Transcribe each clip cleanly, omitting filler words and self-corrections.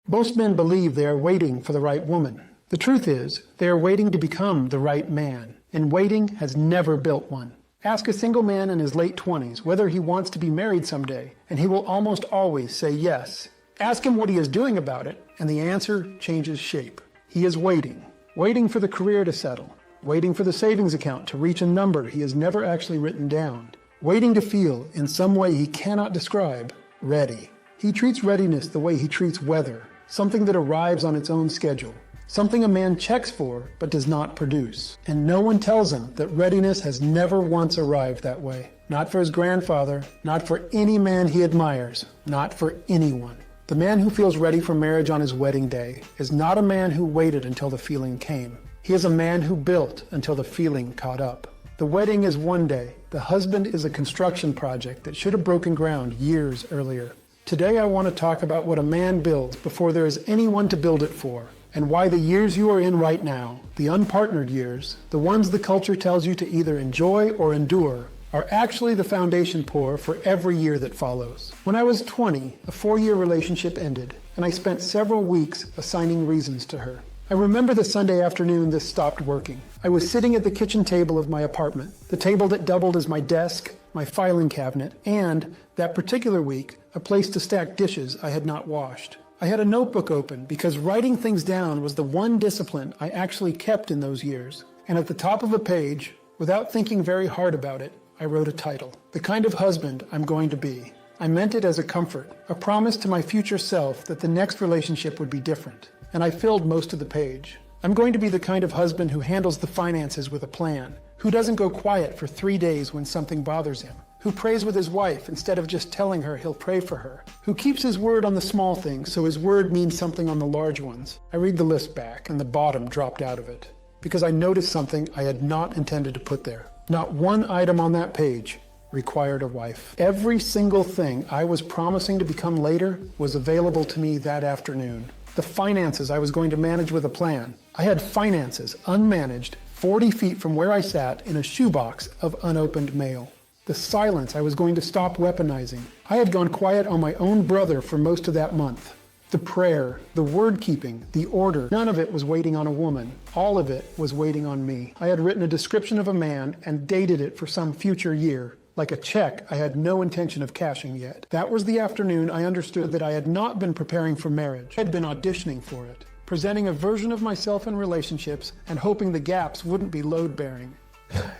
Most men believe they are waiting for the right woman. The truth is, they are waiting to become the right man, and waiting has never built one. Ask a single man in his late 20s whether he wants to be married someday, and he will almost always say yes. Ask him what he is doing about it, and the answer changes shape. He is waiting. Waiting for the career to settle. Waiting for the savings account to reach a number he has never actually written down. Waiting to feel, in some way he cannot describe, ready. He treats readiness the way he treats weather, something that arrives on its own schedule. Something a man checks for, but does not produce. And no one tells him that readiness has never once arrived that way. Not for his grandfather, not for any man he admires, not for anyone. The man who feels ready for marriage on his wedding day is not a man who waited until the feeling came. He is a man who built until the feeling caught up. The wedding is one day. The husband is a construction project that should have broken ground years earlier. Today I want to talk about what a man builds before there is anyone to build it for, and why the years you are in right now, the unpartnered years, the ones the culture tells you to either enjoy or endure, are actually the foundation pour for every year that follows. When I was 20, a 4-year relationship ended, and I spent several weeks assigning reasons to her. I remember the Sunday afternoon this stopped working. I was sitting at the kitchen table of my apartment, the table that doubled as my desk, my filing cabinet, and, that particular week, a place to stack dishes I had not washed. I had a notebook open because writing things down was the one discipline I actually kept in those years. And at the top of a page, without thinking very hard about it, I wrote a title, The Kind of Husband I'm Going to Be. I meant it as a comfort, a promise to my future self that the next relationship would be different. And I filled most of the page. I'm going to be the kind of husband who handles the finances with a plan, who doesn't go quiet for 3 days when something bothers him, who prays with his wife instead of just telling her he'll pray for her, who keeps his word on the small things so his word means something on the large ones. I read the list back and the bottom dropped out of it because I noticed something I had not intended to put there. Not one item on that page required a wife. Every single thing I was promising to become later was available to me that afternoon. The finances I was going to manage with a plan. I had finances, unmanaged, 40 feet from where I sat in a shoebox of unopened mail. The silence I was going to stop weaponizing. I had gone quiet on my own brother for most of that month. The prayer, the word keeping, the order, none of it was waiting on a woman. All of it was waiting on me. I had written a description of a man and dated it for some future year, like a check I had no intention of cashing yet. That was the afternoon I understood that I had not been preparing for marriage. I had been auditioning for it, presenting a version of myself in relationships and hoping the gaps wouldn't be load-bearing.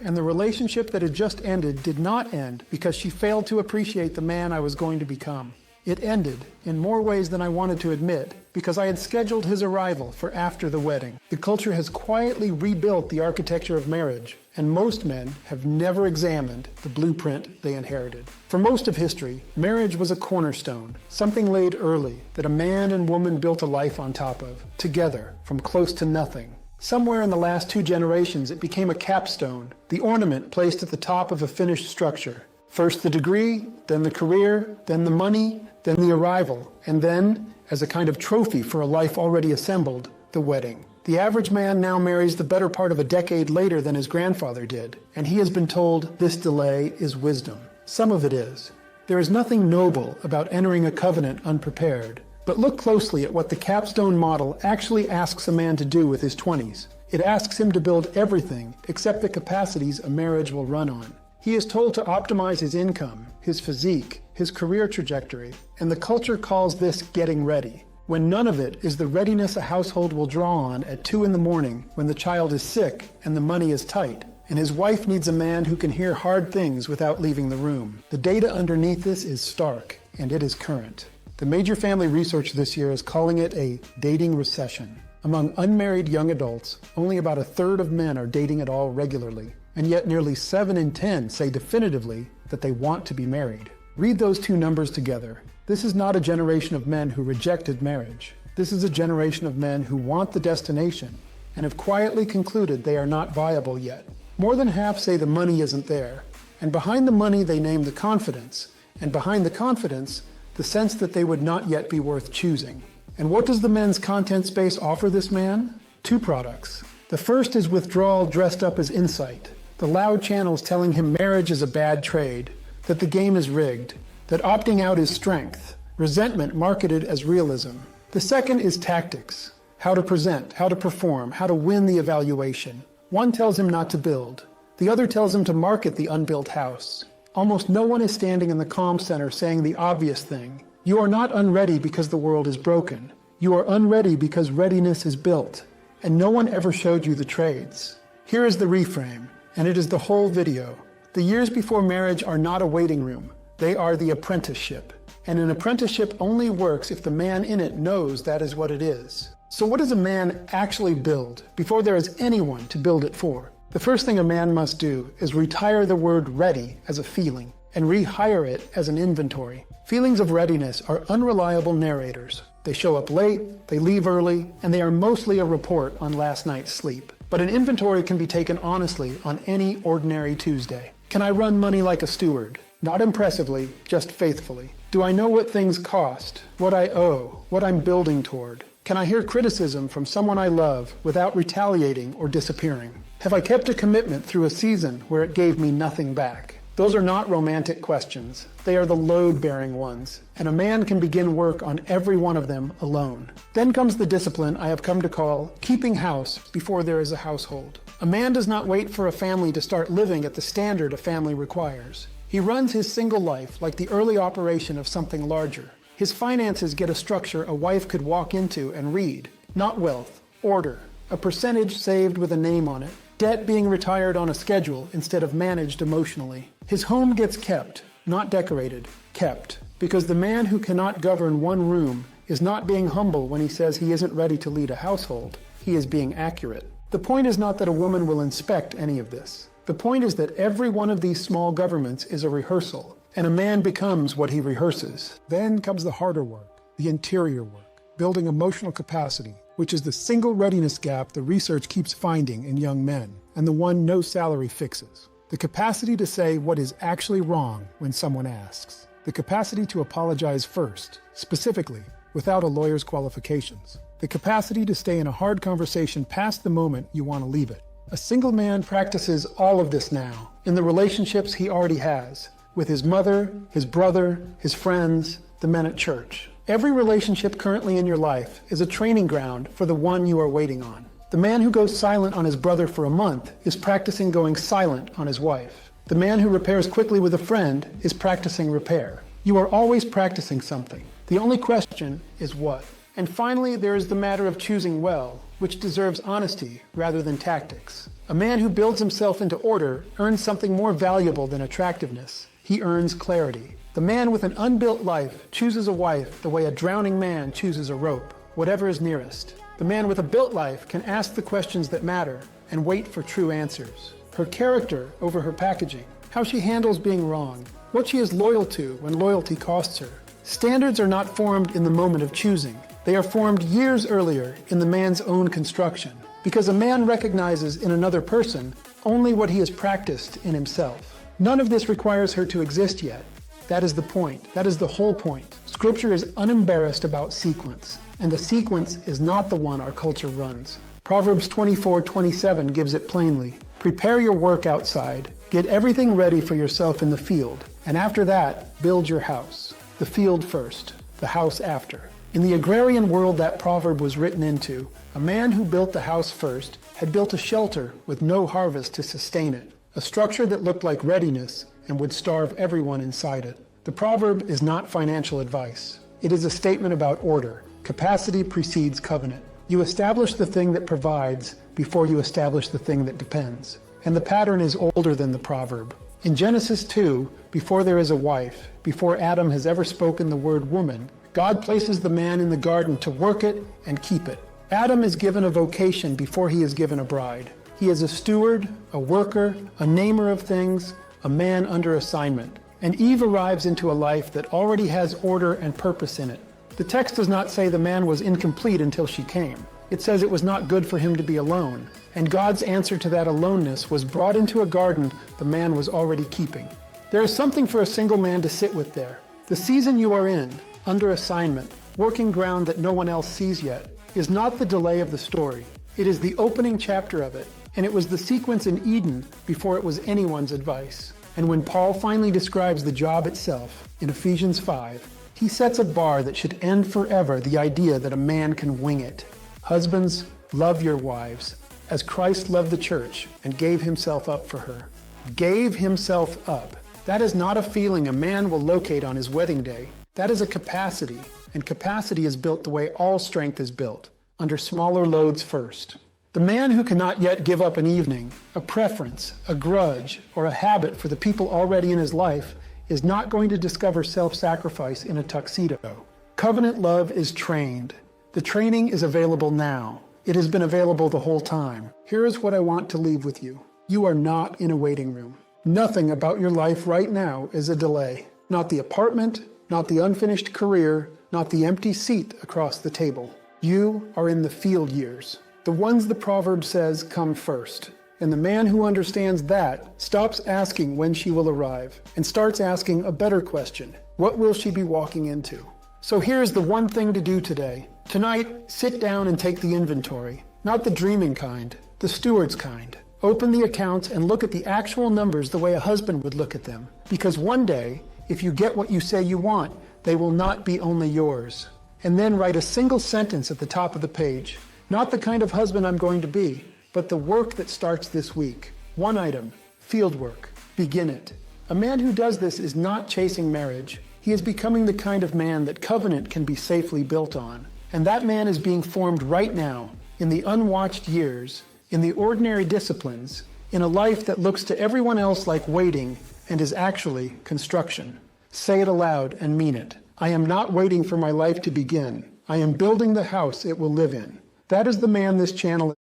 And the relationship that had just ended did not end because she failed to appreciate the man I was going to become. It ended, in more ways than I wanted to admit, because I had scheduled his arrival for after the wedding. The culture has quietly rebuilt the architecture of marriage, and most men have never examined the blueprint they inherited. For most of history, marriage was a cornerstone, something laid early that a man and woman built a life on top of, together, from close to nothing. Somewhere in the last 2 generations, it became a capstone, the ornament placed at the top of a finished structure. First the degree, then the career, then the money, then the arrival, and then, as a kind of trophy for a life already assembled, the wedding. The average man now marries the better part of a decade later than his grandfather did, and he has been told this delay is wisdom. Some of it is. There is nothing noble about entering a covenant unprepared, but look closely at what the capstone model actually asks a man to do with his 20s. It asks him to build everything except the capacities a marriage will run on. He is told to optimize his income, his physique, his career trajectory, and the culture calls this getting ready, when none of it is the readiness a household will draw on at 2 in the morning when the child is sick and the money is tight, and his wife needs a man who can hear hard things without leaving the room. The data underneath this is stark, and it is current. The major family research this year is calling it a dating recession. Among unmarried young adults, only about a third of men are dating at all regularly, and yet nearly 7 in 10 say definitively that they want to be married. Read those 2 numbers together. This is not a generation of men who rejected marriage. This is a generation of men who want the destination and have quietly concluded they are not viable yet. More than half say the money isn't there, and behind the money they name the confidence, and behind the confidence, the sense that they would not yet be worth choosing. And what does the men's content space offer this man? 2 products. The first is withdrawal dressed up as insight. The loud channels telling him marriage is a bad trade, that the game is rigged, that opting out is strength, resentment marketed as realism. The second is tactics. How to present, how to perform, how to win the evaluation. One tells him not to build. The other tells him to market the unbuilt house. Almost no one is standing in the comm center saying the obvious thing. You are not unready because the world is broken. You are unready because readiness is built. And no one ever showed you the trades. Here is the reframe, and it is the whole video. The years before marriage are not a waiting room. They are the apprenticeship. And an apprenticeship only works if the man in it knows that is what it is. So what does a man actually build before there is anyone to build it for? The first thing a man must do is retire the word ready as a feeling and rehire it as an inventory. Feelings of readiness are unreliable narrators. They show up late, they leave early, and they are mostly a report on last night's sleep. But an inventory can be taken honestly on any ordinary Tuesday. Can I run money like a steward? Not impressively, just faithfully. Do I know what things cost, what I owe, what I'm building toward? Can I hear criticism from someone I love without retaliating or disappearing? Have I kept a commitment through a season where it gave me nothing back? Those are not romantic questions. They are the load-bearing ones, and a man can begin work on every one of them alone. Then comes the discipline I have come to call keeping house before there is a household. A man does not wait for a family to start living at the standard a family requires. He runs his single life like the early operation of something larger. His finances get a structure a wife could walk into and read, not wealth, order, a percentage saved with a name on it, debt being retired on a schedule instead of managed emotionally. His home gets kept, not decorated, kept, because the man who cannot govern one room is not being humble when he says he isn't ready to lead a household. He is being accurate. The point is not that a woman will inspect any of this. The point is that every one of these small governments is a rehearsal, and a man becomes what he rehearses. Then comes the harder work, the interior work, building emotional capacity, which is the single readiness gap the research keeps finding in young men, and the one no salary fixes. The capacity to say what is actually wrong when someone asks. The capacity to apologize first, specifically, without a lawyer's qualifications. The capacity to stay in a hard conversation past the moment you want to leave it. A single man practices all of this now in the relationships he already has, with his mother, his brother, his friends, the men at church. Every relationship currently in your life is a training ground for the one you are waiting on. The man who goes silent on his brother for a month is practicing going silent on his wife. The man who repairs quickly with a friend is practicing repair. You are always practicing something. The only question is what. And finally, there is the matter of choosing well, which deserves honesty rather than tactics. A man who builds himself into order earns something more valuable than attractiveness. He earns clarity. The man with an unbuilt life chooses a wife the way a drowning man chooses a rope, whatever is nearest. The man with a built life can ask the questions that matter and wait for true answers. Her character over her packaging, how she handles being wrong, what she is loyal to when loyalty costs her. Standards are not formed in the moment of choosing. They are formed years earlier in the man's own construction, because a man recognizes in another person only what he has practiced in himself. None of this requires her to exist yet. That is the point. That is the whole point. Scripture is unembarrassed about sequence, and the sequence is not the one our culture runs. Proverbs 24:27 gives it plainly. Prepare your work outside. Get everything ready for yourself in the field, and after that, build your house. The field first, the house after. In the agrarian world that proverb was written into, a man who built the house first had built a shelter with no harvest to sustain it, a structure that looked like readiness and would starve everyone inside it. The proverb is not financial advice. It is a statement about order. Capacity precedes covenant. You establish the thing that provides before you establish the thing that depends. And the pattern is older than the proverb. In Genesis 2, before there is a wife, before Adam has ever spoken the word woman, God places the man in the garden to work it and keep it. Adam is given a vocation before he is given a bride. He is a steward, a worker, a namer of things, a man under assignment. And Eve arrives into a life that already has order and purpose in it. The text does not say the man was incomplete until she came. It says it was not good for him to be alone. And God's answer to that aloneness was brought into a garden the man was already keeping. There is something for a single man to sit with there. The season you are in, under assignment, working ground that no one else sees yet, is not the delay of the story. It is the opening chapter of it, and it was the sequence in Eden before it was anyone's advice. And when Paul finally describes the job itself in Ephesians 5, He sets a bar that should end forever the idea that a man can wing it. Husbands, love your wives, as Christ loved the church and gave himself up for her. Gave himself up. That is not a feeling a man will locate on his wedding day. That is a capacity, and capacity is built the way all strength is built, under smaller loads first. The man who cannot yet give up an evening, a preference, a grudge, or a habit for the people already in his life is not going to discover self-sacrifice in a tuxedo. Covenant love is trained. The training is available now. It has been available the whole time. Here is what I want to leave with you. You are not in a waiting room. Nothing about your life right now is a delay. Not the apartment, not the unfinished career, not the empty seat across the table. You are in the field years. The ones the Proverbs says come first. And the man who understands that stops asking when she will arrive and starts asking a better question. What will she be walking into? So here's the one thing to do today. Tonight, sit down and take the inventory. Not the dreaming kind, the steward's kind. Open the accounts and look at the actual numbers the way a husband would look at them. Because one day, if you get what you say you want, they will not be only yours. And then write a single sentence at the top of the page. Not the kind of husband I'm going to be, but the work that starts this week. One item, field work. Begin it. A man who does this is not chasing marriage. He is becoming the kind of man that covenant can be safely built on. And that man is being formed right now, in the unwatched years, in the ordinary disciplines, in a life that looks to everyone else like waiting and is actually construction. Say it aloud and mean it. I am not waiting for my life to begin. I am building the house it will live in. That is the man this channel